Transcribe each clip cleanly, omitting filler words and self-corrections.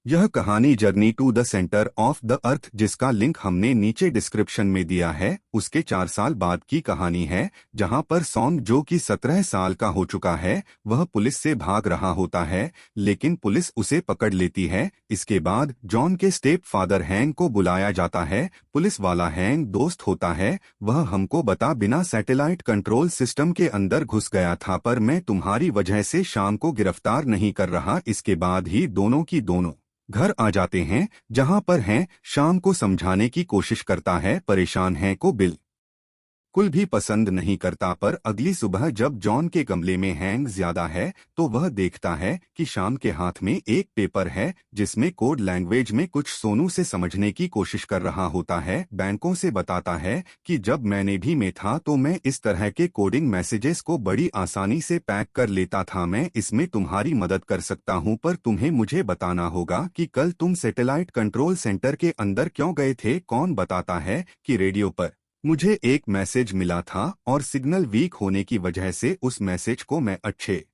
यह कहानी journey to the centre of the earth, जिसका लिंक हमने नीचे डिस्क्रिप्शन में दिया है, उसके 4 साल बाद की कहानी है, जहां पर सॉन्ग, जो कि 17 साल का हो चुका है, वह पुलिस से भाग रहा होता है, लेकिन पुलिस उसे पकड़ लेती है। इसके बाद जॉन के स्टेप फादर हैंग को बुलाया जाता है। पुलिस वाला हैंग दोस्त होता है। वह हमको बता, बिना सैटेलाइट कंट्रोल सिस्टम के अंदर घुस गया था, पर मैं तुम्हारी वजह से शाम को गिरफ्तार नहीं कर रहा। इसके बाद ही दोनों की दोनों घर आ जाते हैं, जहां पर हैं शाम को समझाने की कोशिश करता है। परेशान हैं को बिल्कुल भी पसंद नहीं करता, पर अगली सुबह जब जॉन के कमरे में हैंग ज्यादा है तो वह देखता है कि शाम के हाथ में एक पेपर है, जिसमें कोड लैंग्वेज में कुछ सोनू से समझने की कोशिश कर रहा होता है। बैंकों से बताता है कि जब मैं नेवी में था तो मैं इस तरह के कोडिंग मैसेजेस को बड़ी आसानी से पैक कर लेता था। मैं इसमें तुम्हारी मदद कर सकता हूं, पर तुम्हें मुझे बताना होगा कि कल तुम सैटेलाइट कंट्रोल सेंटर के अंदर क्यों गए थे। कौन बताता है कि रेडियो पर मुझे एक मैसेज मिला था और सिग्नल वीक होने की वजह से उस मैसेज को मैं अच्छे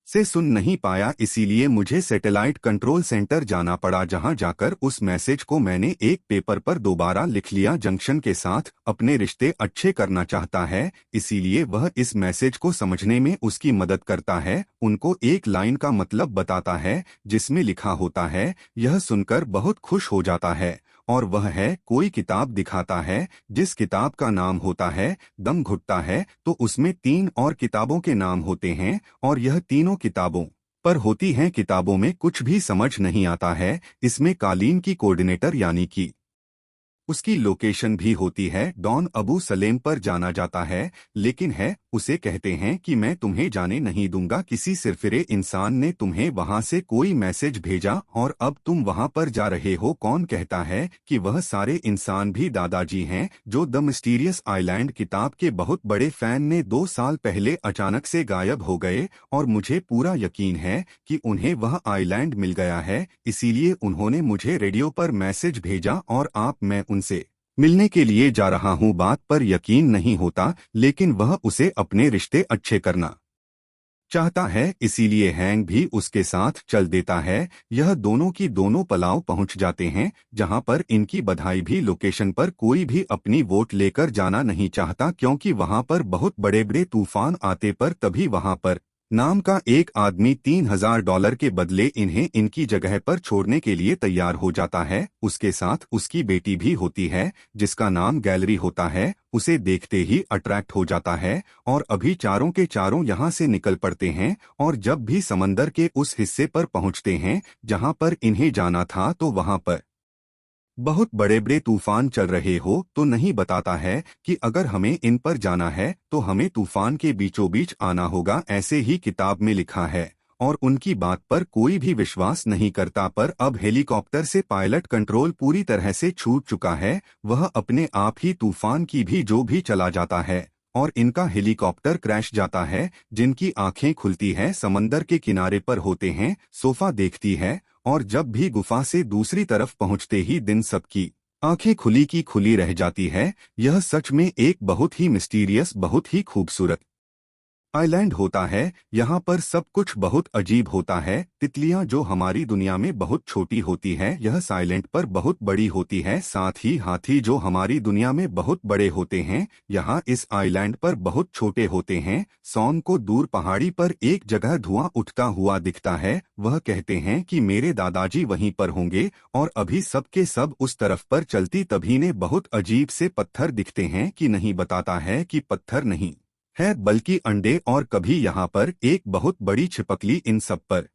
से सुन नहीं पाया, इसीलिए मुझे सैटेलाइट कंट्रोल सेंटर जाना पड़ा, जहां जाकर उस मैसेज को मैंने एक पेपर पर दोबारा लिख लिया। जंक्शन के साथ अपने रिश्ते अच्छे करना चाहता है, इसीलिए वह इस मैसेज को समझने में उसकी मदद करता है। उनको एक लाइन का मतलब बताता है जिसमें लिखा होता है। यह सुनकर बहुत खुश हो जाता है और वह है कोई किताब दिखाता है, जिस किताब का नाम होता है दम घुटता है। तो उसमें 3 और किताबों के नाम होते हैं और यह तीनों किताबों पर होती हैं। किताबों में कुछ भी समझ नहीं आता है। इसमें कालीन की कोऑर्डिनेटर यानी कि उसकी लोकेशन भी होती है। डॉन अबू सलेम पर जाना जाता है, लेकिन है उसे कहते हैं कि मैं तुम्हें जाने नहीं दूंगा। किसी सिरफिरे इंसान ने तुम्हें वहां से कोई मैसेज भेजा और अब तुम वहां पर जा रहे हो। कौन कहता है कि वह सारे इंसान भी दादाजी हैं, जो द मिस्टीरियस आइलैंड किताब के बहुत बड़े फैन ने 2 साल पहले अचानक से गायब हो गए, और मुझे पूरा यकीन है कि उन्हें वह आइलैंड मिल गया है, इसीलिए उन्होंने मुझे रेडियो पर मैसेज भेजा और मैं उनसे मिलने के लिए जा रहा हूं। बात पर यकीन नहीं होता, लेकिन वह उसे अपने रिश्ते अच्छे करना चाहता है, इसीलिए हैंग भी उसके साथ चल देता है। यह दोनों की दोनों पलाव पहुंच जाते हैं, जहां पर इनकी बधाई भी लोकेशन पर कोई भी अपनी वोट लेकर जाना नहीं चाहता, क्योंकि वहां पर बहुत बड़े बड़े तूफान आते। पर तभी वहां पर नाम का एक आदमी $3000 के बदले इन्हें इनकी जगह पर छोड़ने के लिए तैयार हो जाता है। उसके साथ उसकी बेटी भी होती है, जिसका नाम गैलरी होता है। उसे देखते ही अट्रैक्ट हो जाता है और अभी चारों के चारों यहाँ से निकल पड़ते हैं। और जब भी समंदर के उस हिस्से पर पहुँचते हैं जहाँ पर इन्हें जाना था, तो वहाँ पर बहुत बड़े बड़े तूफान चल रहे हो। तो नहीं बताता है कि अगर हमें इन पर जाना है तो हमें तूफान के बीचों बीच आना होगा, ऐसे ही किताब में लिखा है। और उनकी बात पर कोई भी विश्वास नहीं करता। पर अब हेलीकॉप्टर से पायलट कंट्रोल पूरी तरह से छूट चुका है। वह अपने आप ही तूफान की भी जो भी चला जाता है और इनका हेलीकॉप्टर क्रैश जाता है। जिनकी आंखें खुलती है समंदर के किनारे पर होते हैं, सोफा देखती है, और जब भी गुफा से दूसरी तरफ पहुंचते ही दिन सबकी आंखें खुली की खुली रह जाती है। यह सच में एक बहुत ही मिस्टीरियस, बहुत ही खूबसूरत आइलैंड होता है। यहाँ पर सब कुछ बहुत अजीब होता है। तितलियाँ जो हमारी दुनिया में बहुत छोटी होती है, यह साइलेंट पर बहुत बड़ी होती है। साथ ही हाथी जो हमारी दुनिया में बहुत बड़े होते हैं, यहाँ इस आइलैंड पर बहुत छोटे होते हैं। सॉन को दूर पहाड़ी पर एक जगह धुआं उठता हुआ दिखता है। वह कहते हैं कि मेरे दादाजी वहीं पर होंगे, और अभी सब के सब उस तरफ पर चलती तभी ने बहुत अजीब से पत्थर दिखते हैं। कि नहीं बताता है कि पत्थर नहीं है, बल्कि अंडे, और कभी यहाँ पर एक बहुत बड़ी छिपकली इन सब पर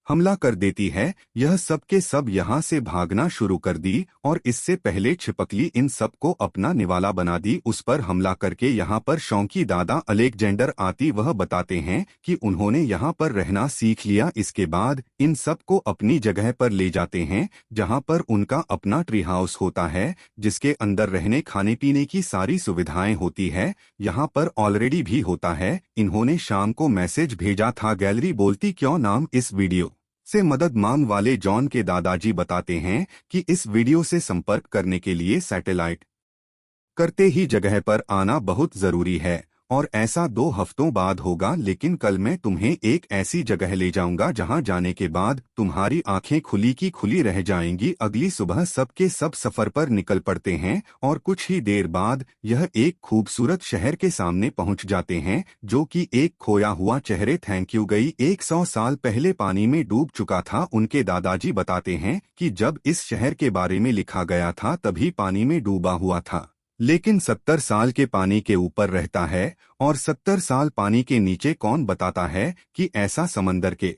हमला कर देती है। यह सब के सब यहाँ से भागना शुरू कर दी, और इससे पहले छिपकली इन सब को अपना निवाला बना दी। उस पर हमला करके यहाँ पर शौकी दादा अलेक्जेंडर आती। वह बताते हैं कि उन्होंने यहाँ पर रहना सीख लिया। इसके बाद इन सब को अपनी जगह पर ले जाते हैं, जहाँ पर उनका अपना ट्री हाउस होता है, जिसके अंदर रहने खाने पीने की सारी सुविधाएं होती है। यहाँ पर ऑलरेडी भी होता है। इन्होंने शाम को मैसेज भेजा था। गैलरी बोलती, क्यों नाम इस वीडियो से मदद मांग वाले जॉन के दादाजी बताते हैं कि इस वीडियो से संपर्क करने के लिए सैटेलाइट करते ही जगह पर आना बहुत जरूरी है, और ऐसा 2 हफ्तों बाद होगा, लेकिन कल मैं तुम्हें एक ऐसी जगह ले जाऊंगा जहां जाने के बाद तुम्हारी आंखें खुली की खुली रह जाएंगी। अगली सुबह सबके सब सफर पर निकल पड़ते हैं और कुछ ही देर बाद यह एक खूबसूरत शहर के सामने पहुंच जाते हैं जो कि एक खोया हुआ चेहरे थैंक यू गई 100 साल पहले पानी में डूब चुका था। उनके दादाजी बताते हैं कि जब इस शहर के बारे में लिखा गया था तभी पानी में डूबा हुआ था, लेकिन 70 साल के पानी के ऊपर रहता है और 70 साल पानी के नीचे कौन बताता है कि ऐसा समंदर के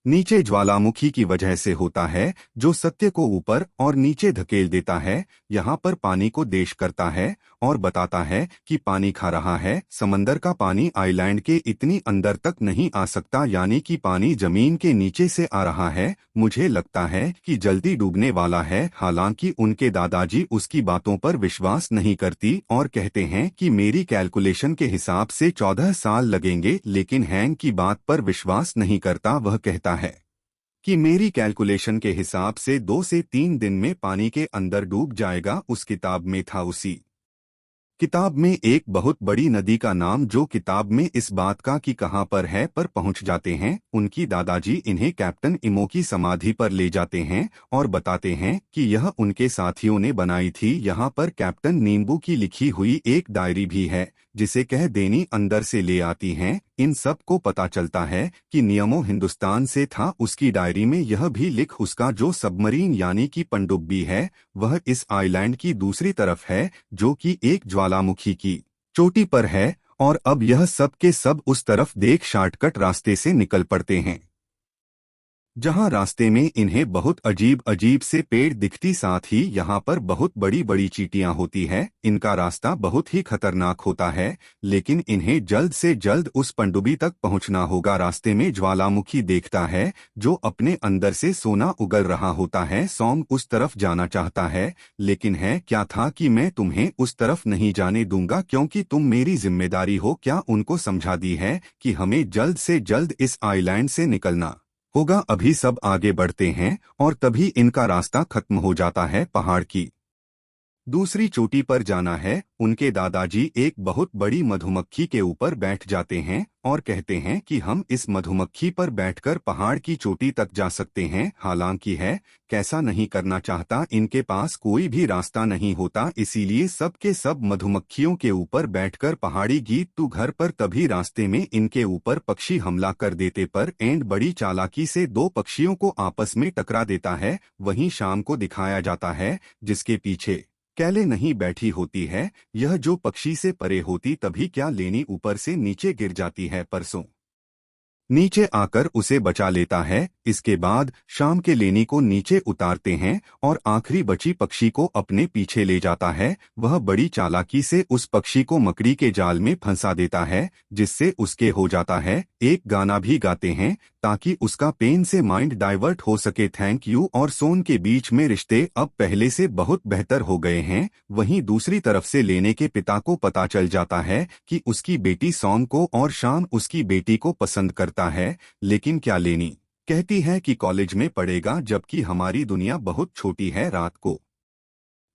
नीचे ज्वालामुखी की वजह से होता है जो सत्य को ऊपर और नीचे धकेल देता है। यहाँ पर पानी को देश करता है और बताता है कि पानी खा रहा है। समंदर का पानी आइलैंड के इतनी अंदर तक नहीं आ सकता, यानी कि पानी जमीन के नीचे से आ रहा है। मुझे लगता है कि जल्दी डूबने वाला है। हालांकि उनके दादाजी उसकी बातों पर विश्वास नहीं करती और कहते हैं कि मेरी कैलकुलेशन के हिसाब से 14 साल लगेंगे, लेकिन हैंग की बात पर विश्वास नहीं करता। वह कहता है कि मेरी कैलकुलेशन के हिसाब से 2 से 3 दिन में पानी के अंदर डूब जाएगा। उस किताब में था, उसी किताब में एक बहुत बड़ी नदी का नाम, जो किताब में इस बात का कि कहाँ पर है पर पहुंच जाते हैं। उनकी दादाजी इन्हें कैप्टन इमो की समाधि पर ले जाते हैं और बताते हैं कि यह उनके साथियों ने बनाई थी। यहाँ पर कैप्टन नींबू की लिखी हुई एक डायरी भी है जिसे कह देनी अंदर से ले आती हैं। इन सब को पता चलता है कि नियमो हिंदुस्तान से था। उसकी डायरी में यह भी लिख उसका जो सबमरीन यानी कि पनडुब्बी है वह इस आइलैंड की दूसरी तरफ है जो कि एक ज्वालामुखी की चोटी पर है। और अब यह सब के सब उस तरफ देख शॉर्टकट रास्ते से निकल पड़ते हैं जहां रास्ते में इन्हें बहुत अजीब अजीब से पेड़ दिखती, साथ ही यहाँ पर बहुत बड़ी बड़ी चींटियां होती है। इनका रास्ता बहुत ही खतरनाक होता है, लेकिन इन्हें जल्द से जल्द उस पनडुब्बी तक पहुंचना होगा। रास्ते में ज्वालामुखी देखता है जो अपने अंदर से सोना उगल रहा होता है। सॉन्ग उस तरफ जाना चाहता है, लेकिन है क्या था कि मैं तुम्हें उस तरफ नहीं जाने दूंगा क्योंकि तुम मेरी जिम्मेदारी हो। क्या उनको समझा दी है कि हमें जल्द से जल्द इस आइलैंड से निकलना होगा। अभी सब आगे बढ़ते हैं और तभी इनका रास्ता खत्म हो जाता है। पहाड़ की दूसरी चोटी पर जाना है। उनके दादाजी एक बहुत बड़ी मधुमक्खी के ऊपर बैठ जाते हैं और कहते हैं कि हम इस मधुमक्खी पर बैठकर पहाड़ की चोटी तक जा सकते हैं। हालांकि है कैसा नहीं करना चाहता, इनके पास कोई भी रास्ता नहीं होता, इसीलिए सब के सब मधुमक्खियों के ऊपर बैठकर पहाड़ी गीत तू घर पर। तभी रास्ते में इनके ऊपर पक्षी हमला कर देते पर एंड बड़ी चालाकी से 2 पक्षियों को आपस में टकरा देता है। वहीं शाम को दिखाया जाता है जिसके पीछे कैले नहीं बैठी होती है। यह जो पक्षी से परे होती तभी क्या लेनी ऊपर से नीचे गिर जाती है, परसों नीचे आकर उसे बचा लेता है। इसके बाद शाम के लेनी को नीचे उतारते हैं और आखिरी बची पक्षी को अपने पीछे ले जाता है। वह बड़ी चालाकी से उस पक्षी को मकड़ी के जाल में फंसा देता है जिससे उसके हो जाता है। एक गाना भी गाते हैं ताकि उसका पेन से माइंड डाइवर्ट हो सके। थैंक यू और सोन के बीच में रिश्ते अब पहले से बहुत बेहतर हो गए हैं। वहीं दूसरी तरफ से लेने के पिता को पता चल जाता है कि उसकी बेटी सोन को और शाम उसकी बेटी को पसंद करता है, लेकिन क्या लेनी कहती है कि कॉलेज में पढ़ेगा जबकि हमारी दुनिया बहुत छोटी है। रात को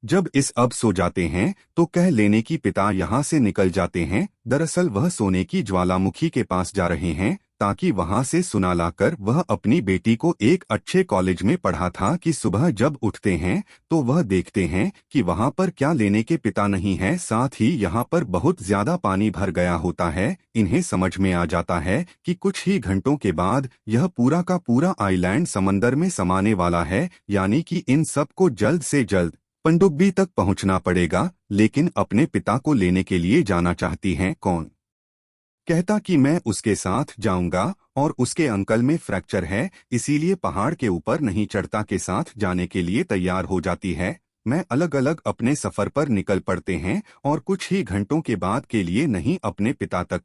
जब इस अब सो जाते हैं तो कह लेने की पिता यहाँ से निकल जाते हैं। दरअसल वह सोने की ज्वालामुखी के पास जा रहे हैं ताकि वहां से सुना लाकर वह अपनी बेटी को एक अच्छे कॉलेज में पढ़ा था कि सुबह जब उठते हैं तो वह देखते हैं कि वहां पर क्या लेने के पिता नहीं है, साथ ही यहाँ पर बहुत ज्यादा पानी भर गया होता है। इन्हें समझ में आ जाता है कि कुछ ही घंटों के बाद यह पूरा का पूरा आइलैंड समंदर में समाने वाला है, यानी कि इन सबको जल्द से जल्द पनडुब्बी तक पहुंचना पड़ेगा। लेकिन अपने पिता को लेने के लिए जाना चाहती हैं कौन कहता कि मैं उसके साथ जाऊंगा और उसके अंकल में फ्रैक्चर है इसीलिए पहाड़ के ऊपर नहीं चढ़ता। के साथ जाने के लिए तैयार हो जाती है। मैं अलग अलग अपने सफर पर निकल पड़ते हैं और कुछ ही घंटों के बाद के लिए नहीं अपने पिता तक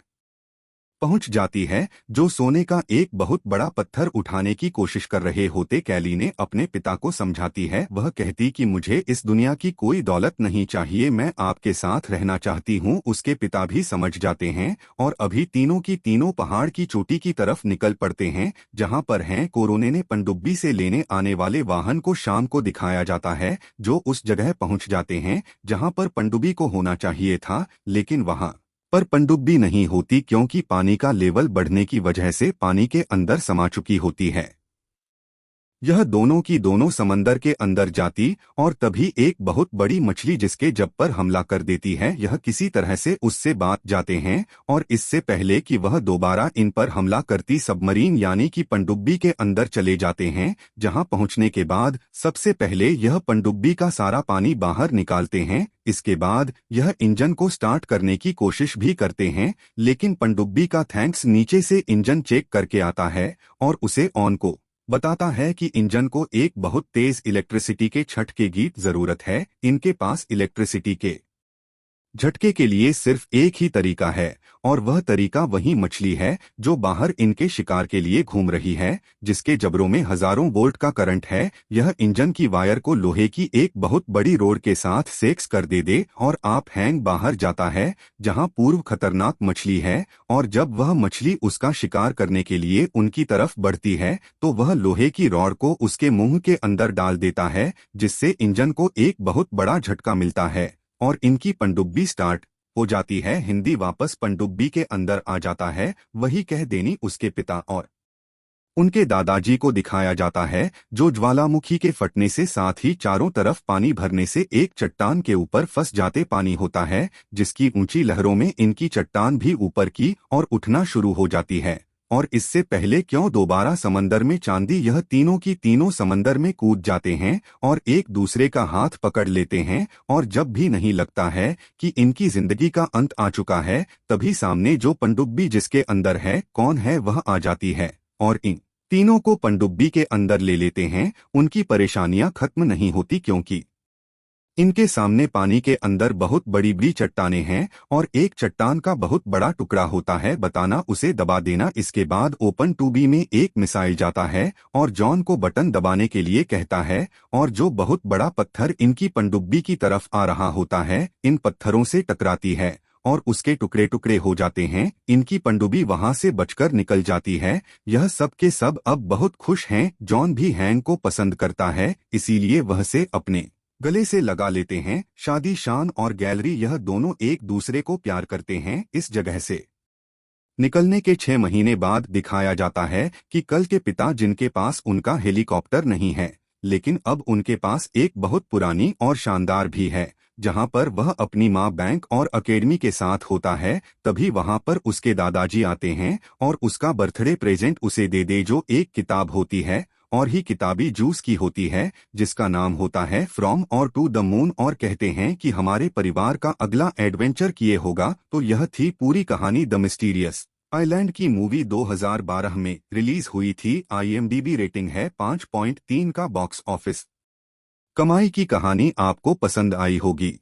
पहुंच जाती है जो सोने का एक बहुत बड़ा पत्थर उठाने की कोशिश कर रहे होते। कैली ने अपने पिता को समझाती है। वह कहती कि मुझे इस दुनिया की कोई दौलत नहीं चाहिए, मैं आपके साथ रहना चाहती हूँ। उसके पिता भी समझ जाते हैं और अभी तीनों की तीनों पहाड़ की चोटी की तरफ निकल पड़ते हैं जहाँ पर हैं कोरोने ने पनडुब्बी से लेने आने वाले वाहन को शाम को दिखाया जाता है जो उस जगह पहुँच जाते हैं जहाँ पर पनडुब्बी को होना चाहिए था, लेकिन वहाँ पर पनडुब्बी नहीं होती क्योंकि पानी का लेवल बढ़ने की वजह से पानी के अंदर समा चुकी होती है। यह दोनों की दोनों समंदर के अंदर जाती और तभी एक बहुत बड़ी मछली जिसके जब पर हमला कर देती है, यह किसी तरह से उससे बात जाते हैं और इससे पहले कि वह दोबारा इन पर हमला करती सबमरीन यानी कि पनडुब्बी के अंदर चले जाते हैं, जहां पहुंचने के बाद सबसे पहले यह पनडुब्बी का सारा पानी बाहर निकालते हैं। इसके बाद यह इंजन को स्टार्ट करने की कोशिश भी करते हैं, लेकिन पनडुब्बी का थैंक्स नीचे से इंजन चेक करके आता है और उसे ऑन को बताता है कि इंजन को एक बहुत तेज इलेक्ट्रिसिटी के झटके की जरूरत है। इनके पास इलेक्ट्रिसिटी के झटके के लिए सिर्फ एक ही तरीका है और वह तरीका वही मछली है जो बाहर इनके शिकार के लिए घूम रही है, जिसके जबड़ों में हजारों वोल्ट का करंट है। यह इंजन की वायर को लोहे की एक बहुत बड़ी रोड के साथ सेक्स कर दे और आप हैंग बाहर जाता है, जहां पूर्व खतरनाक मछली है। और जब वह मछली उसका शिकार करने के लिए उनकी तरफ बढ़ती है तो वह लोहे की रॉड को उसके मुंह के अंदर डाल देता है, जिससे इंजन को एक बहुत बड़ा झटका मिलता है और इनकी पनडुब्बी स्टार्ट हो जाती है। हिंदी वापस पनडुब्बी के अंदर आ जाता है। वही कह देनी उसके पिता और उनके दादाजी को दिखाया जाता है, जो ज्वालामुखी के फटने से साथ ही चारों तरफ पानी भरने से एक चट्टान के ऊपर फंस जाते पानी होता है, जिसकी ऊंची लहरों में इनकी चट्टान भी ऊपर की और उठना शुरू हो जाती है। और इससे पहले क्यों दोबारा समंदर में चांदी, यह तीनों की तीनों समंदर में कूद जाते हैं और एक दूसरे का हाथ पकड़ लेते हैं। और जब भी नहीं लगता है कि इनकी जिंदगी का अंत आ चुका है, तभी सामने जो पनडुब्बी जिसके अंदर है कौन है वह आ जाती है और इन तीनों को पनडुब्बी के अंदर ले लेते हैं। उनकी परेशानियां खत्म नहीं होती क्योंकि इनके सामने पानी के अंदर बहुत बड़ी बड़ी चट्टानें हैं और एक चट्टान का बहुत बड़ा टुकड़ा होता है, बताना उसे दबा देना। इसके बाद ओपन टू बी में एक मिसाइल जाता है और जॉन को बटन दबाने के लिए कहता है, और जो बहुत बड़ा पत्थर इनकी पनडुब्बी की तरफ आ रहा होता है इन पत्थरों से टकराती है और उसके टुकड़े टुकड़े हो जाते हैं। इनकी पनडुब्बी वहां से बचकर निकल जाती है। यह सब के सब अब बहुत खुश हैं। जॉन भी हैंक को पसंद करता है, इसीलिए वह से अपने गले से लगा लेते हैं। शादी शान और गैलरी यह दोनों एक दूसरे को प्यार करते हैं। इस जगह से निकलने के 6 महीने बाद दिखाया जाता है कि कल के पिता जिनके पास उनका हेलीकॉप्टर नहीं है, लेकिन अब उनके पास एक बहुत पुरानी और शानदार भी है, जहां पर वह अपनी माँ बैंक और अकेडमी के साथ होता है। तभी वहां पर उसके दादाजी आते हैं और उसका बर्थडे प्रेजेंट उसे दे जो एक किताब होती है और ही किताबी जूस की होती है, जिसका नाम होता है फ्रॉम और टू द मून, और कहते हैं कि हमारे परिवार का अगला एडवेंचर किए होगा। तो यह थी पूरी कहानी द मिस्टीरियस आइलैंड की मूवी 2012 में रिलीज हुई थी। IMDb रेटिंग है 5.3 का। बॉक्स ऑफिस कमाई की कहानी आपको पसंद आई होगी।